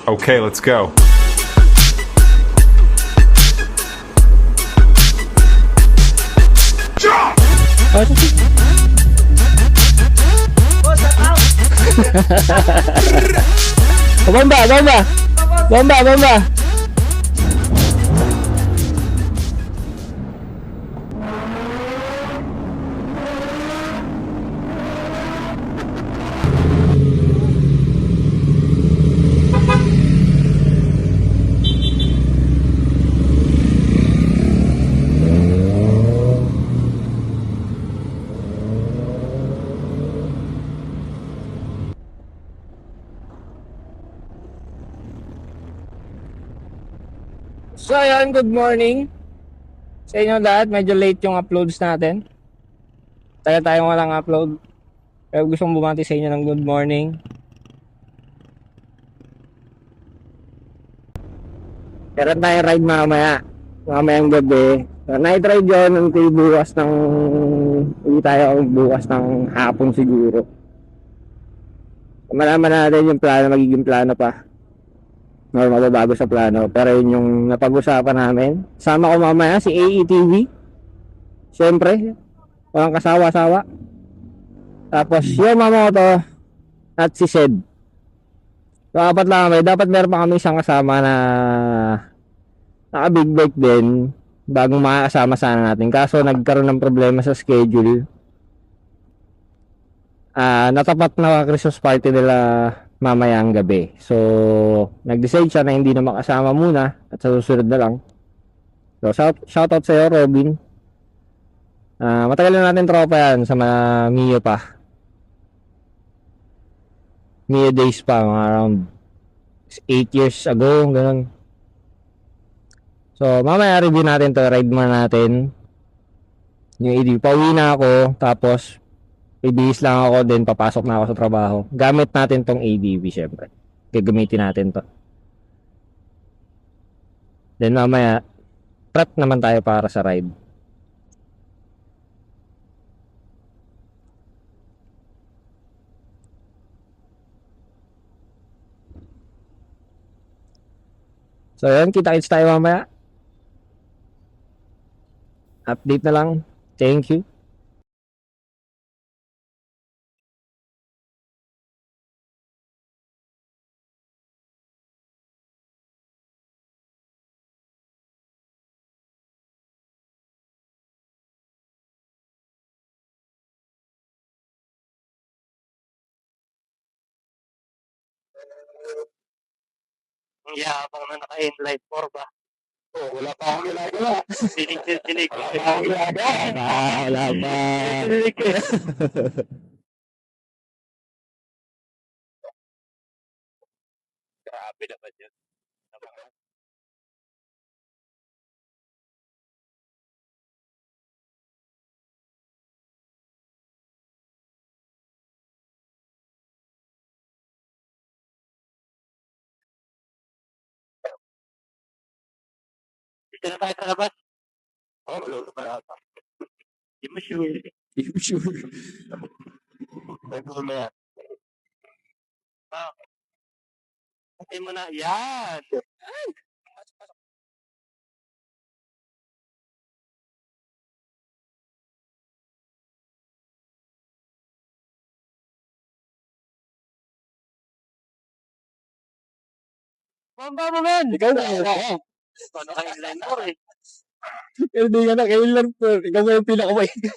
Okay, let's go. Bomba, bomba! Bomba, bomba! So ayan, good morning sa inyo lahat. Medyo late yung uploads natin. Tayo walang upload. Pero gusto kong bumati sa inyo ng good morning. Meron tayong ride mamaya. Mamayang gabi. So, night ride yun until bukas ng... Hindi tayo bukas ng hapon siguro. Malaman natin yung plano, magiging plano pa. Or mababago sa plano. Pero yun yung napag-usapan namin. Sama ko mamaya si AETV. Siyempre, walang kasawa-sawa. Tapos yung Yamamoto at si Sed. So, apat lang kami. Dapat meron pa kami isang kasama na naka-big bike din bagong makakasama sana natin. Kaso nagkaroon ng problema sa schedule. Natapat na Christmas party nila mamayang gabi. So, nag-decide siya na hindi na makasama muna at sa susunod na lang. So, shoutout sa iyo, Robin. Matagal na natin tropa yan sa mga Mio pa. Mio days pa, mga around 8 years ago, ganun. So, mamaya review natin to, ride man natin. Yung ADV, pauwi na ako, tapos ibihis lang ako, then papasok na ako sa trabaho. Gamit natin tong ADV, syempre. Gagamitin natin to. Then mamaya, prep naman tayo para sa ride. So, yun, kita-kits tayo mamaya. Update na lang. Thank you. Yabang na naka-inline 4 ba? Oh, wala pa akong ginagawa. Dinig. Wala pa akong ginagawa. Wala pa. Dinig ko. Grabe naman yun. Dito na tayo sa labas. Oo, malolo pa yata. Di mo sure. Hindi ko sure. May gulo na yan. Patay mo na. Yan! Bamba mo man! Ikaw na. Ano ka-inline mo eh? Pero di ka na kailan po. Ikaw na yung pinaka-maingay.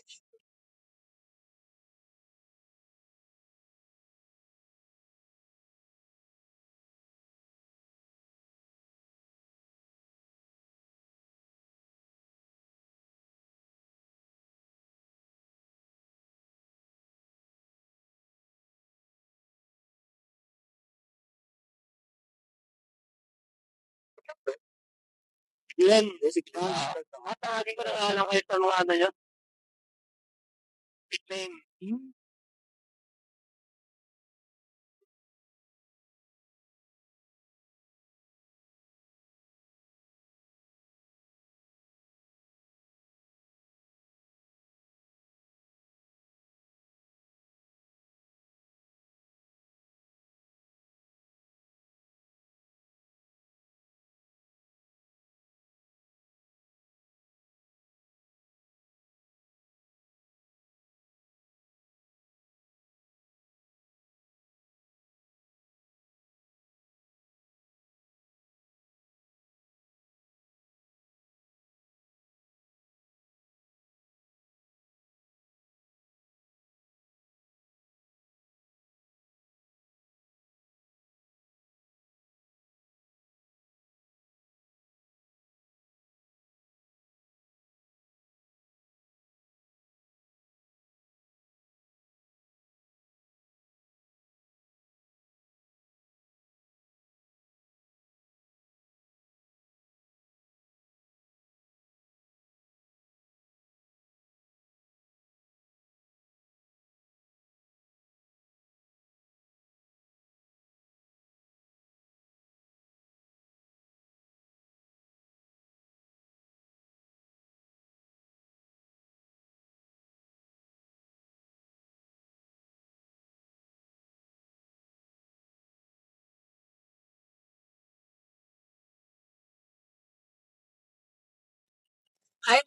Yan. Matangagin ko na nga lang kayo sa mga ano nyo. Big name. Ay,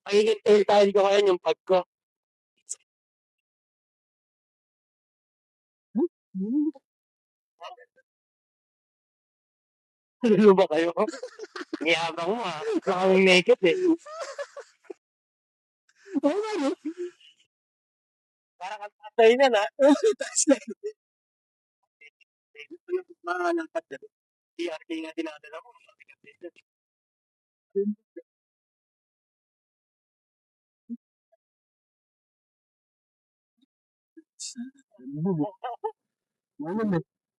Magiging telltale ko ngayon yung pag ko. Lalo ba kayo? Ngiyabang mo ah. Baka mong naked eh. oo nga, no? Parang ang tatay na na. Mga nangkat na. DRT nga dinadala mo. Ano ba?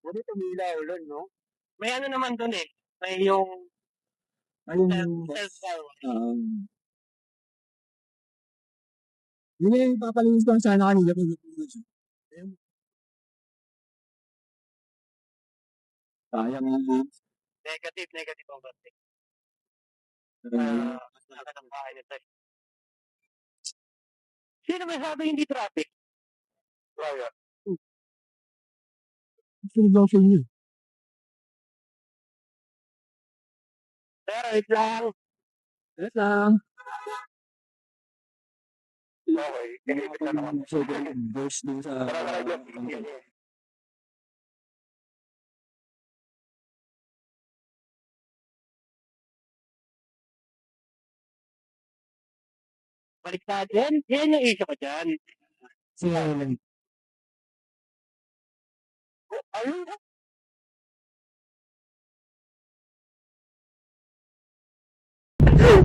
Wala tumila ulan, no? May ano naman doon eh. May yung Ayun yung... self-car. Yun yung papalinis ko sana kanina. Sayang yung... Negative overtake. Naka ng bahay nito. Sino may sabi hindi traffic? Wala. Sunod lang sa inyo. Pero wait lang. Wait lang. Okay. So, burst din sa... Baliktad. Yan yung issue ko dyan. Ayun.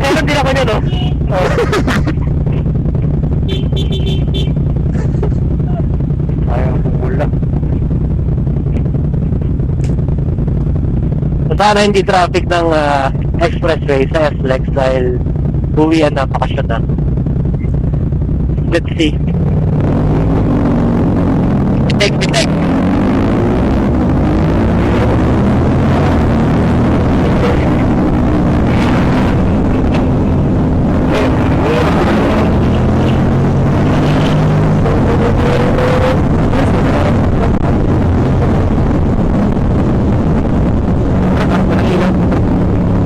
Meron din ako dyan, oh. Ayaw pumula. Sana hindi traffic ng expressway sa SLEX dahil uwian na, pakasyon na. Let's see. Bitek.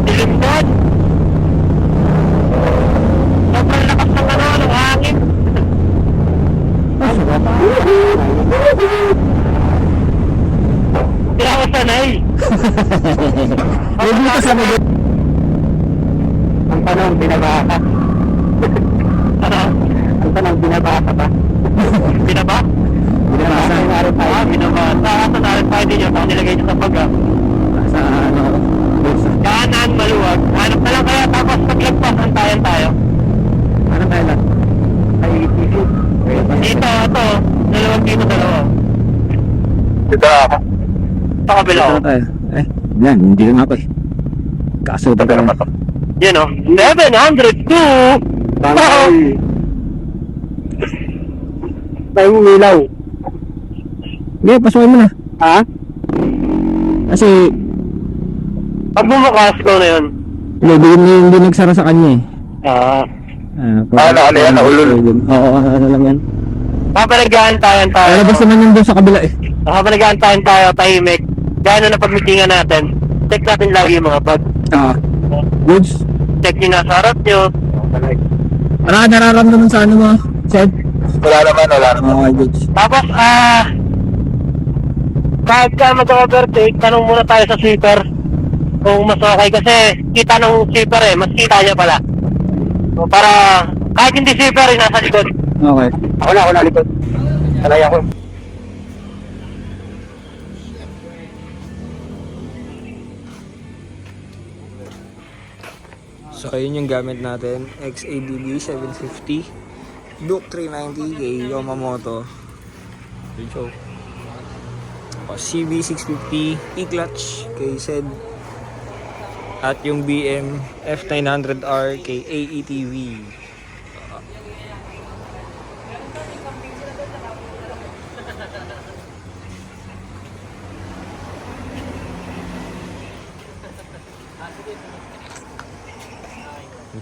Dilimdad. Sobrang lakas ng ng hangin. Hindi ako sanay. Hindi ka sa mga... Ang tanong, binabaka. Ano? Ang tanong, binabaka ba? Binaba? Binabasa. Binabasa. Kaso narin din yun. Kung nilagay niyo sa baga. Sa ano... Kanan, maluwag. Hanap na lang kaya tapos paglagpas ang tayo. Ano tayo lang? Ay, dito. Dito, ito. Dalawa. Dito ako. Sa kabila ko. Tayo. Yan. Hindi lang ako eh. Kaso pa ka. Yan o. 702! Wow! Tayo mong ilaw. Hindi, pasukin mo na. Ha? Kasi... Pag bumukas ko na yun. Hindi nagsara sa kanya eh. Ano yan? Naulol? Oo, ano lang yan. Papalagaantayan tayo. Lalabas naman yun doon sa kabila eh. Papalagaantayan tayo, tahimik. Gano'n na pag-meetingan natin. Check natin lagi yung mga bag. Goods. Check nyo nasa harap nyo. Ano ka nararamdaman sa ano mo? Seth? Wala naman. Okay, goods. Tapos, kahit ka mag-overtake, tanong muna tayo sa sweeper. Kung mas okay kasi kita ng sweeper mas kita niya pala. So, para kahit hindi sweeper nasa likod. Okay. Ako na likod. Sanay ako. So, ayun yung gamit natin. XADB 750. Duke 390 kay Yamamoto. So, CV650 E-clutch kay Zed. At yung BM F900R kay AETV.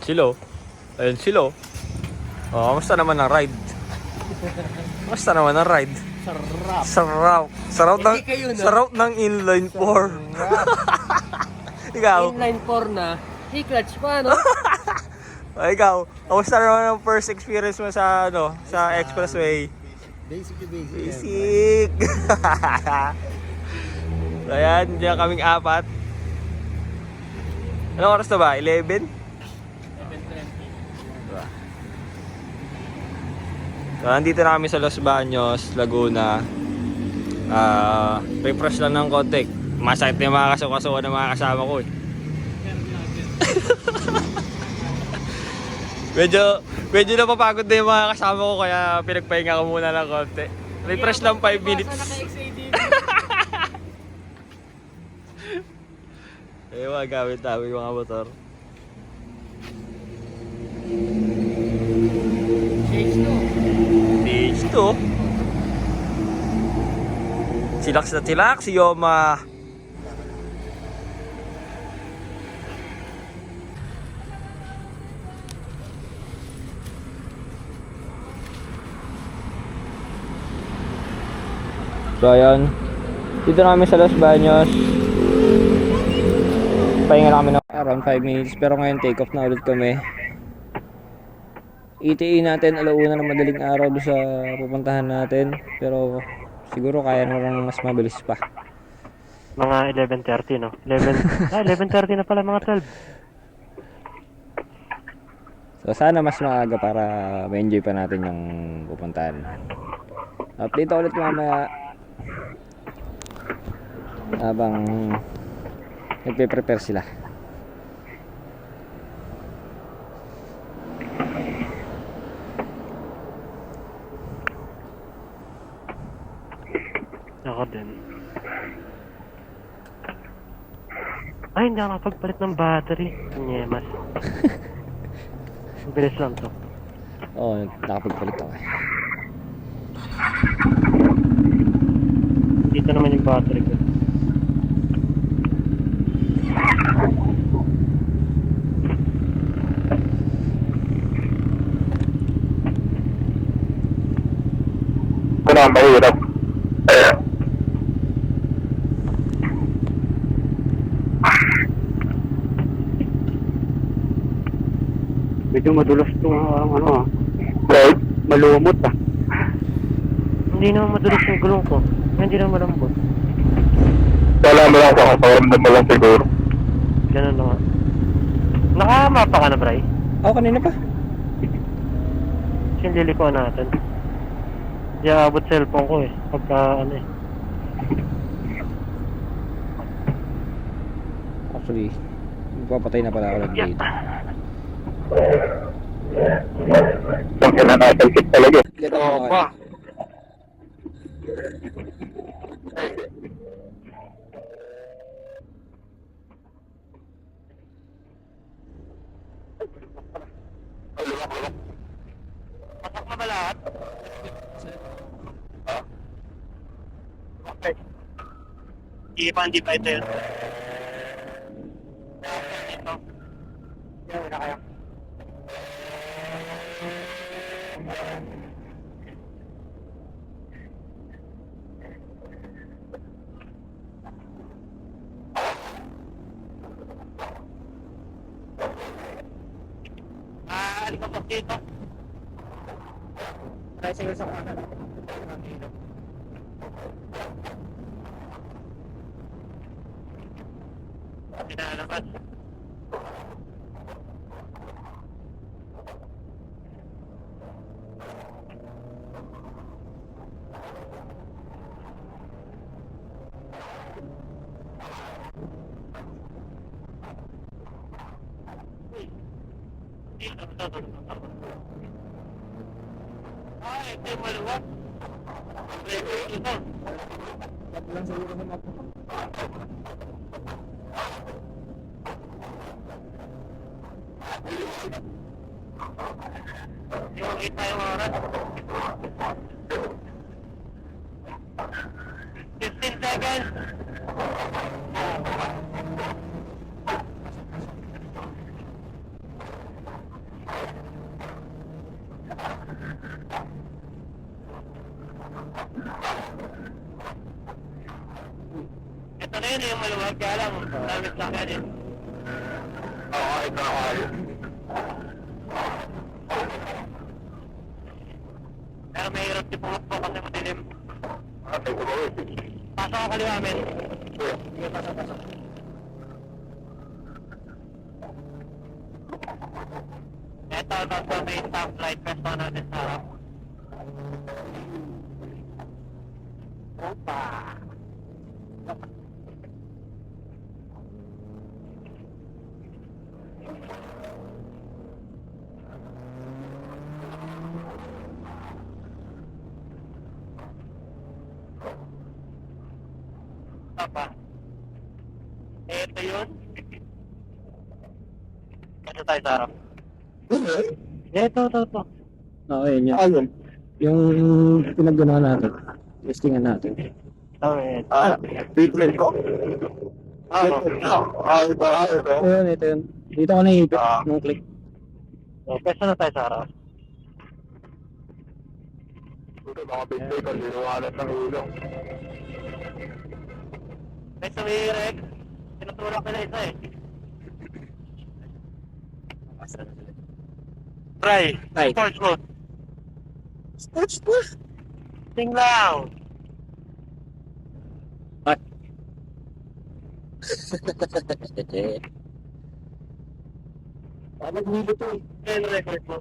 Silo. Ayun silo. Oh, kamusta naman ang ride? Kamusta naman ang ride? Sarap. Sarap. Sarap ng, Hindi kayo, no? sarap ng inline 4. Ikaw? Inline 4 na. E-clutch pa, no? Ikaw, kamusta naman ang first experience mo sa ano, sa expressway? Basic. Basic. So, ayan, diyan kaming apat. Anong oras na ba? 11? So, nandito na kami sa Los Baños, Laguna. Refresh lang ng konti. Masakit na yung mga kasukasuan ng mga kasama ko eh. medyo napapagod na yung mga kasama ko kaya pinagpahinga ko muna ng konti. Refresh lang 5 minutes. Eh, mga gamit namin yung mga motor. H2. Chillax na chillax, Yoma. So ayun, dito na kami sa Los Baños. Pahinga na kami ng around 5 minutes pero ngayon take off na ulit kami. ETA natin alauna ng madaling araw doon sa pupuntahan natin pero siguro kaya naman mas mabilis pa. Mga 11:30, no? 11:30 na pala, mga 12. So sana mas maaga para ma-enjoy pa natin yung pupuntahan. Update ulit mamaya habang nagpe-prepare sila. Ako din. Ay, hindi ako nakapagpalit ng battery. Nyemas. Bilis lang to. Oo, nakapagpalit ako eh. Dito naman yung battery ko. Ito na ang mahirap. Medyo madulas itong Right? malumot ah. Hindi naman madulas yung gulong ko. Hindi naman malambot. Wala mo lang sa kasawaramdam mo lang siguro. Ganun naman. Nakamapa ka na, Bray? Oo, kanina pa. Sinlilikuan natin. Di abot cellphone ko eh. Pagka ano eh. Actually, magpapatay na pala ako ng gate. Yung kinanatalkit talaga. Oo pa. Pasak na ba lahat? Okay. Hindi pa ito yun. Dito. Yan, na kaya. Halika po dito. Tricycle sa kanan. Pinalakas. Ay, ito yung maluwag. Ito. lang sa iyo sa map. Yung kita yung oras. 15 seconds. Ito na yun yung maluwag kaya lang. Lamit lang yan eh. Oo, ito na kayo. Pero may hirap si Pungok po kasi madilim. Ito ba yun? Pasok ako kaliwa men. Sige, pasok. Ito may stoplight. Pesto natin sa harap. Opa! Apa? Ito yun. Ito tayo sa harap. Ito. Oo, yun yun. Ayun. Yung pinaggunahan natin. Testingan natin. Treatment ko? Ito. Ito yun. Dito ko naipit nung click. Peso na tayo sa harap. Ito, baka pintay ko, liwanag ng ulo. Peso may Rex. Tinutulak nila isa eh. Try. Try. Sports mode. Sports po? Sing lang. What? Bakit nilo to eh? Yan record mo.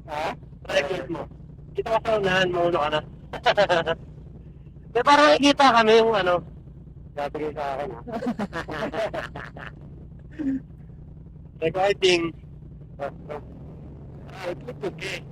Ha? Record mo. Dito ka sa unahan, maulo ka na. Para makikita kami yung ano. Gabigay sa akin ha. Recording. Okay.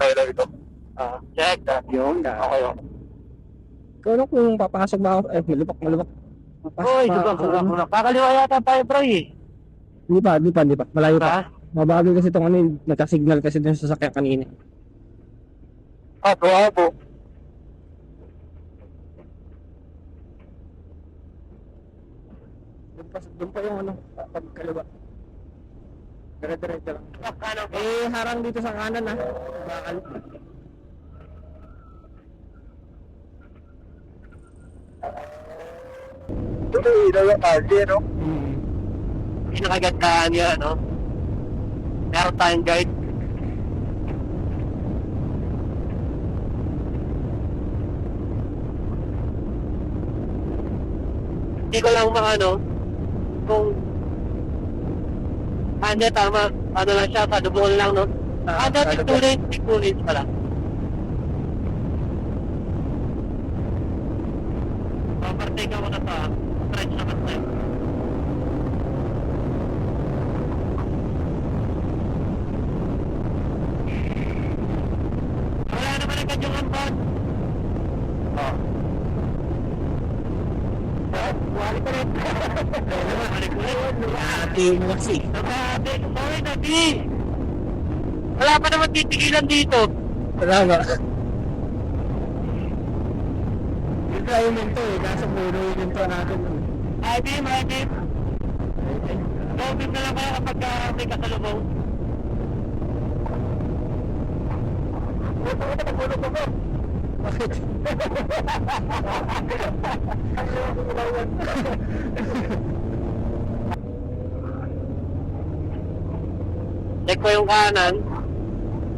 Tayo na ito. Check. Yung Okay, okay. Ikaw na kung papasok ba ako, malubak. Uy, dugak. Kakaliwa yata tayo, bro eh. Hindi pa. Malayo pa. Ha? Mabagal kasi itong ano, nagka-signal kasi dun sa sasakyan kanina. Apo. Doon pa yung ano, pagkaliwa. Dire-diretso lang. Ano ba? Harang dito sa kanan ah. Bakal. Ito yung ilaw yung RD, no? Pinakagandaan niya, no? Meron tayong guide. Hindi ko lang maano kung tama, ano lang siya, kadubol lang, no? Dati two lanes pala. Overtake ako na sa stretch naman tayo. Wala naman ang kadyungan ba? Wali ka rin. Wali ko rin. Ate mo kasi. Sorry, Nabi. Wala pa naman titigilan dito. Tama. Yung tayo minto eh, nasa puno yung minto natin. Ay, Bim. Bim na lang kaya kapag may kasalubong. Bakit? Check ko yung kanan.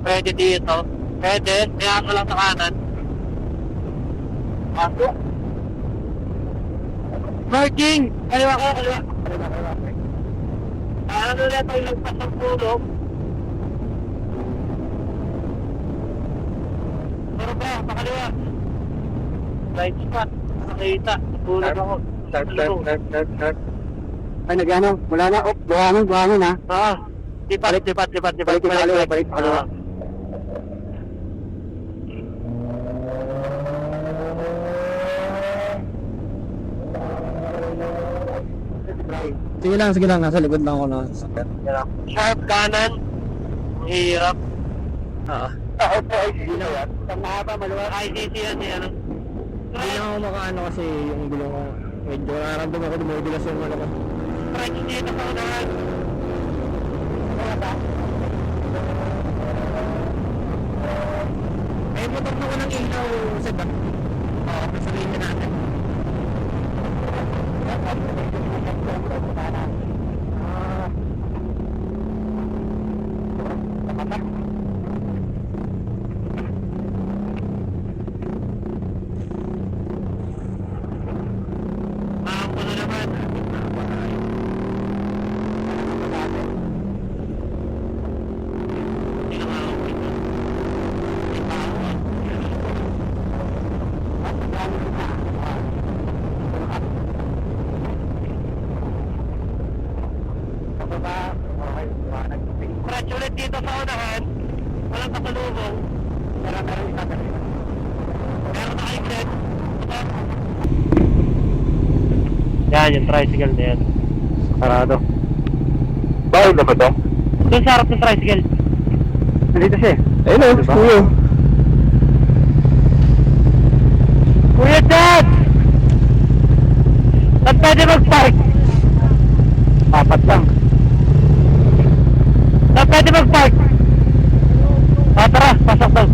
Pwede dito. Pwede. Kaya ko lang sa kanan. Ako. Parking! Kaliwa ko, kaliwa. Ano na ito yung lagpas ng puno? Pero ba, pakaliwa. Light spot. Nakita. Tulad ako. Start. Ay, nag-ano? Wala na. Oh, buhangin ha. Oo. Lipat. Balik. Sige lang. Nasa likod lang ako na. Sharp kanan. Ang hirap. Oo. Ako po ay sino yan? Sa mahaba, maluwag. ICC yan si ano. Hindi na ako makaano kasi yung gulong ko. Medyo nararamdaman ko dumudulas yung ano ko. Stretch dito sa unahan. Wala ba? Eh, motor na ko ng ilaw sa back. Oo, sasabihin na natin. Maampo na naman. Hindi na maampo ito. May tao ah. Stretch ulit dito sa unahan. Walang kasalubong. Meron na exit. Yan, yung tricycle na yan. Parado. Bahay na ba to? Doon sa harap ng tricycle. Nandito siya eh. Ayun o, Diba? kuya. Kuya Dad! Saan pwede mag-park? Apat lang. Saan pwede mag-park? Tara, pasok daw.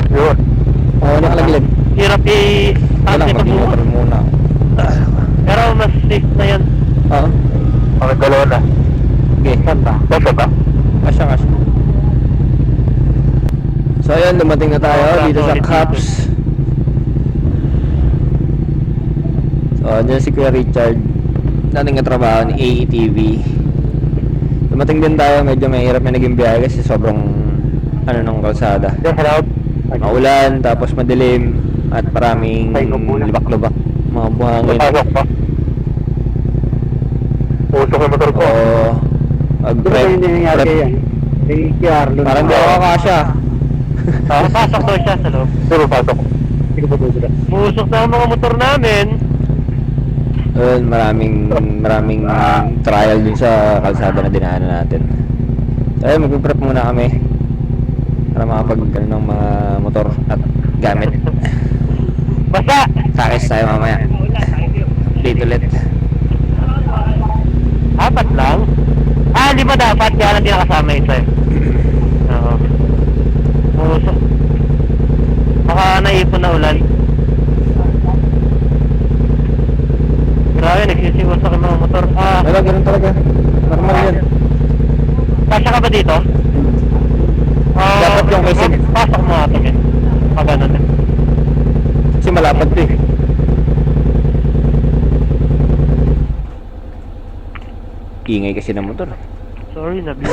Yun. Oo, nakalaglag. Hirap Wala, i-taxi mag-motor muna. Pero mas safe na yan. Oo. Ang dalawa na. Okay. Saan ba? Basta ba? Kasya. So ayun, dumating na tayo dito sa Caps. So, dyan si Kuya Richard. Dating katrabaho ni AETV. Dumating din tayo, medyo mahirap na naging biyahe kasi sobrang ng kalsada. Yes, hello. Maulan, tapos madilim, at maraming lubak-lubak. Mga buhangin. Pasok pa. Usok yung motor ko. Oo. Parang Parang di ako kasya. Pasok daw siya sa loob. Puro pasok. Musok na ang mga motor namin. Ayun, maraming trial dun sa kalsada na dinaanan natin. So ayun, mag-prep muna kami para makapag ng mga motor at gamit. Basta! Takis tayo mamaya. Dito ulit. Apat lang? Ah, di ba dapat? Kaya lang di nakasama ito eh. Oo. Musok. Baka naipon na ulan. Grabe, nagsisiwas ako ng mga motor. Ah, Wala, ganun talaga. Normal yan. kasya ka ba dito? Dapat yung kasi- Pasok mo ata yan. Pag ganun eh. Kasi malapad to eh. Ingay kasi ng motor. Sorry, Nabi.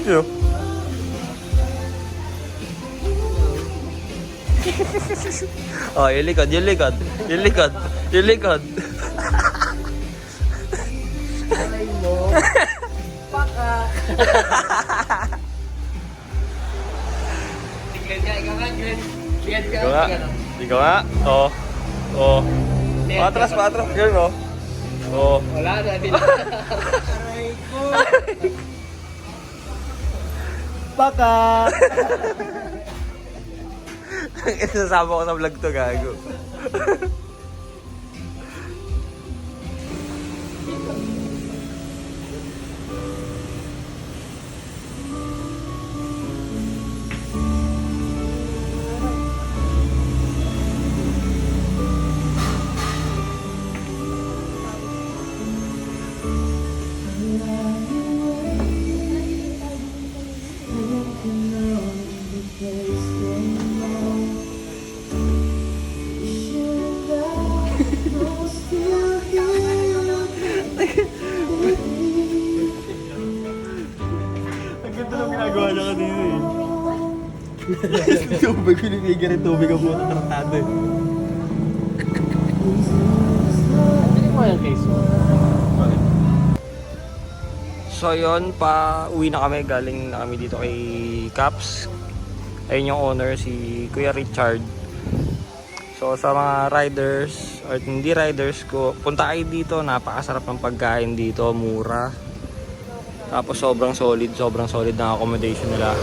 Yo. Oh, yung likod, yung likod, yung likod, yung likod. Ikaw nga. Ikaw nga. Oo. Oo. Patras, patras. Ganun, oh. Oo. Wala na, Baka! Isasama ko sa vlog to, gago. Ang ganda ng ginagawa niya kanina eh. Tubig, pinipigil rin tubig ang puto tratado eh. Hindi mo yung case mo. So yun, uwi na kami, galing na kami dito kay Caps. Ayun yung owner, si Kuya Richard. So sa mga riders, or hindi riders ko, punta kayo dito, napakasarap ng pagkain dito, mura. Tapos sobrang solid ng accommodation nila.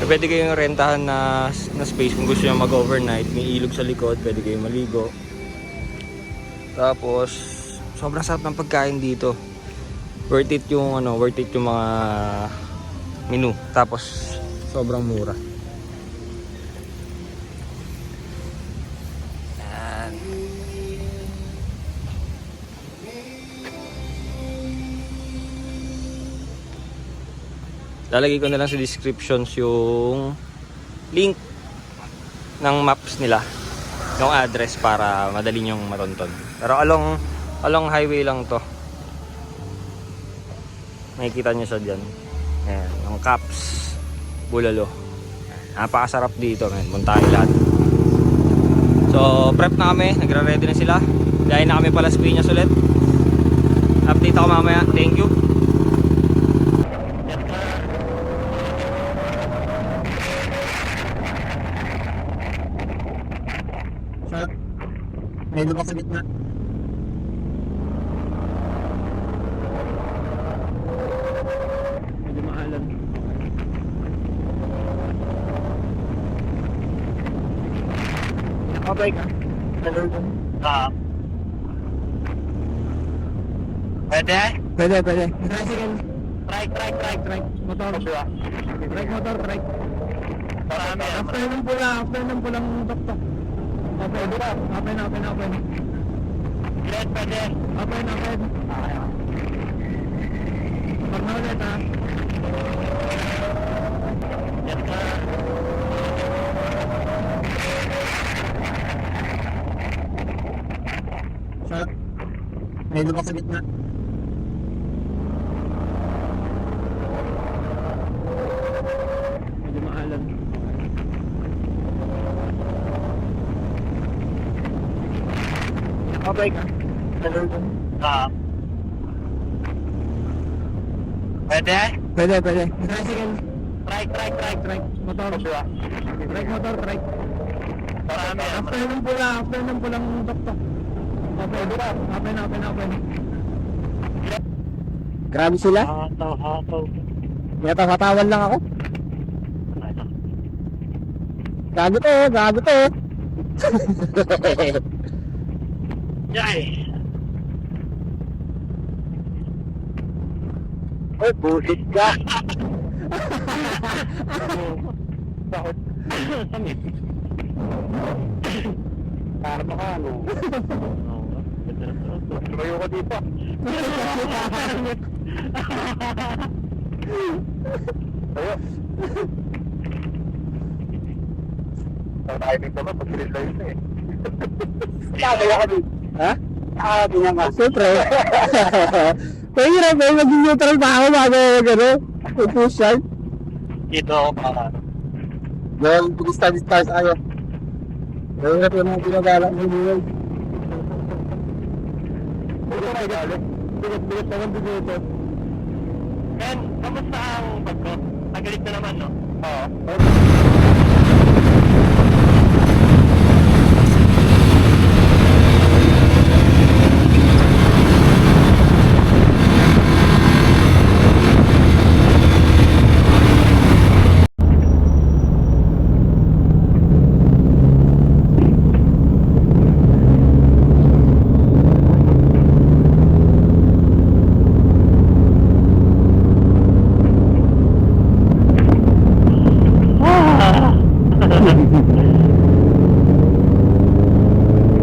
Pwede kayong rentahan na space kung gusto nyo mag-overnight. May ilog sa likod, pwede kayong maligo. Tapos sobrang sarap ng pagkain dito. Worth it yung mga menu. Tapos sobrang mura. Yan. Lalagay ko na lang sa descriptions yung link ng maps nila, yung address para madali nyong matonton. Pero along highway lang to. Makikita nyo siya dyan. Ayan, ang Caps Bulalo. Napakasarap dito, man. Punta kayo lahat. So, prep na kami. Nagre-ready na sila. Dahil na kami pala sa Piñas ulit. Update ako mamaya. Thank you. May lubak sa gitna. Medyo maalam. Okay ka? Pwede? Pwede. Trike. Motor. Trike motor. Marami. After ng pulang tok-tok. Open. Pwede. Open. Motor na ulit ha. Yes, sir. Shot. May lubak sa gitna. Medyo maalam. Okay ka? Pwede? Pwede. Trike. Motor. Trike. Marami. After ng pulang tok-tok. Open. Grabe sila. Hataw. Katawan lang ako. Gago to. Yay! Ay, busit ka! Bakit? Para baka ano? Tumayo ka dito. Tayo. Timing naman, pag-release lang yun eh. Kaya ka din. Ha? Ganyan ka. Siyempre. Mahirap eh, maging neutral pa ako bago ano, push start. Dito ako para. Dahil pag-start ayaw. Mahirap yung mga pinagalang mo yun. Bigat naman dito. Men, kamusta ang bag ko? Tagalit na naman, no? Oo.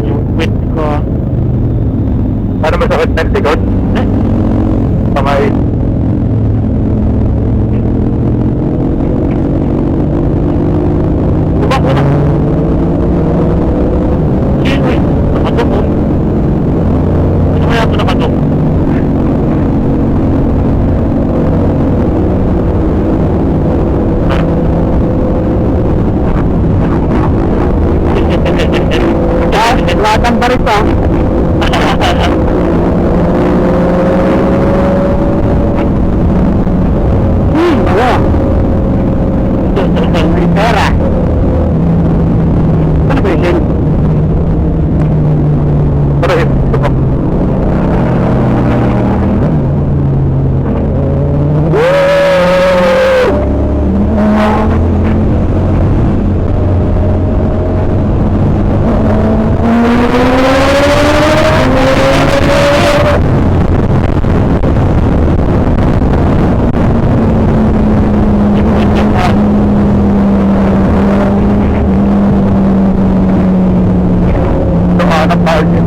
Yung quit ko. Ano masakit ng likod? Kamay. Bubak ko na. Shit, wait. Nakatok ko. Ano kaya ito nakatok? Lahat ng barit pa. Ano? May pera. Ano ba yun? Pero ito. Tumanap tayo dyan.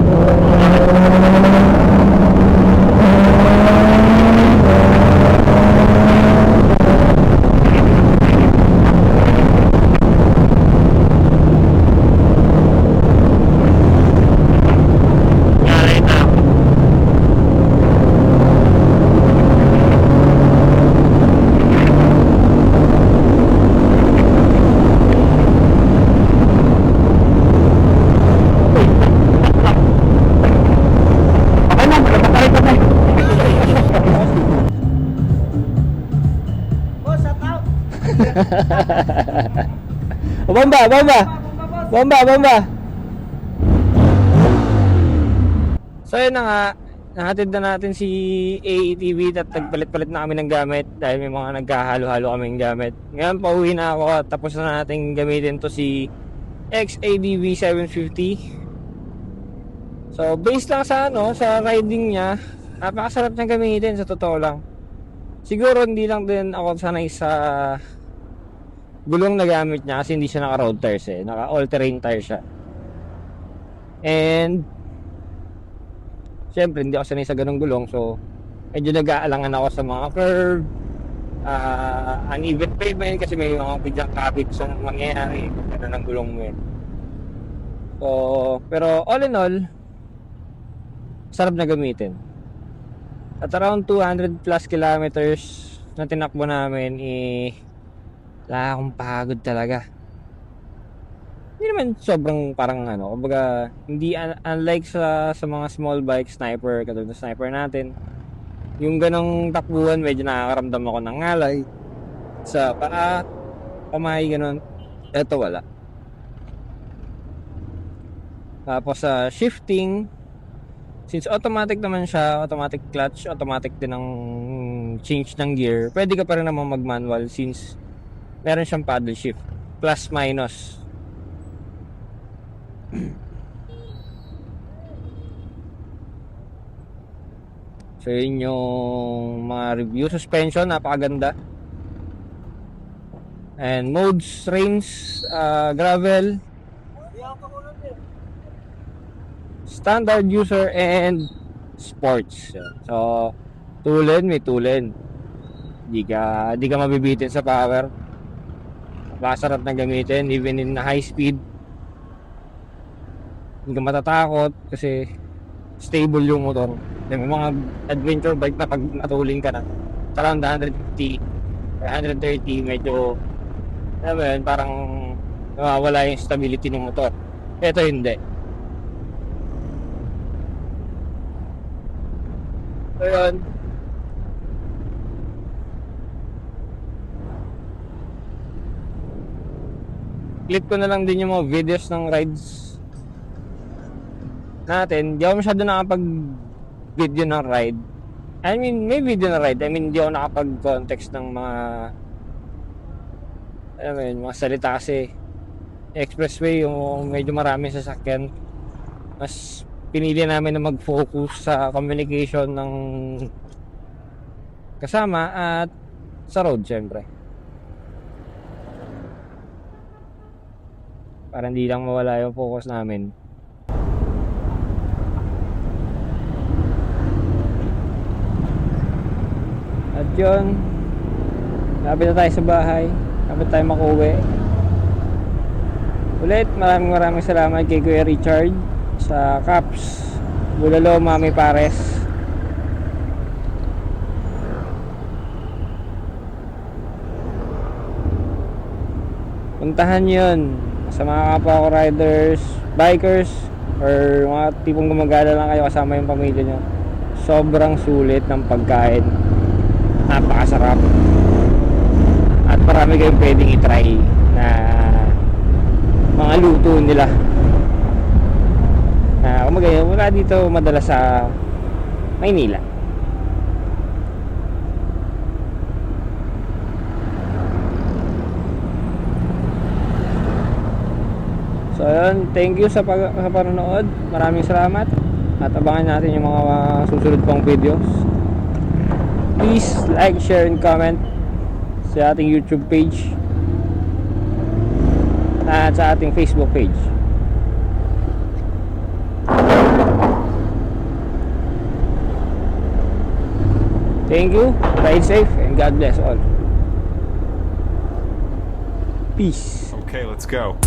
Nangyari na. Okay na, malapatarin ka na. Bomba, bomba! Bomba, bomba! So yun na nga, nahatid na natin si AETV at nagpalit-palit na kami ng gamit dahil may mga nagkahalo-halo kaming gamit. Ngayon pauwi na ako at tapos na natin gamitin to si XADV 750. So based lang sa sa riding niya, napakasarap niyang gamitin sa totoo lang. Siguro hindi lang din ako sanay sa gulong na gamit niya kasi hindi siya naka road tires naka all terrain tire siya. And syempre hindi ako sanay sa ganung gulong, so medyo nag-aalangan ako sa mga curve, uneven pavement kasi may mga biglang kapit sa mangyayari kung gano'n ang gulong mo So pero all in all, sarap na gamitin. At around 200 plus kilometers na tinakbo namin, wala akong pagod talaga. Hindi naman sobrang parang kumbaga, hindi unlike sa mga small bike, sniper, katulad ng sniper natin. Yung ganong takbuhan, medyo nakakaramdam ako ng ngalay sa paa, kamay, ganon. Eto wala. Tapos sa shifting, since automatic naman siya, automatic clutch, automatic din ang change ng gear, pwede ka pa rin naman mag-manual since meron siyang paddle shift, plus minus. So yun yung mga review. Suspension, napakaganda. And modes, range, gravel, standard user, and sports. So may tulin. Di ka mabibitin sa power. Masarap na gamitin even in high speed. Hindi ka matatakot kasi stable yung motor. May mga adventure bike na pag natuling ka na, around 150, 130, medyo, alam mo yun, parang nawawala yung stability ng motor. Ito hindi. So yun. Clip ko na lang din yung mga videos ng rides natin. Di ako masyado nakapag-video ng ride. I mean, may video na ride. I mean, di ako nakapag-context ng mga, alam mo yun, mga salita kasi expressway, yung medyo maraming sasakyan. Mas pinili namin na mag-focus sa communication ng kasama at sa road, syempre. Para hindi lang mawala yung focus namin. At yun, lapit na tayo sa bahay, lapit tayo makauwi. Ulit, maraming salamat kay Kuya Richard sa Caps Bulalo Mami Pares. Puntahan yun sa mga kapwa ko riders, bikers, or mga tipong gumagala lang kayo kasama yung pamilya nyo. Sobrang sulit ng pagkain, napakasarap, at marami kayong pwedeng itry na mga luto nila na kumagaya wala dito madalas sa Maynila. So yun, thank you sa panonood. Maraming salamat. At abangan natin yung mga susunod pang videos. Please like, share, and comment sa ating YouTube page at sa ating Facebook page. Thank you. Ride safe and God bless all. Peace. Okay, let's go.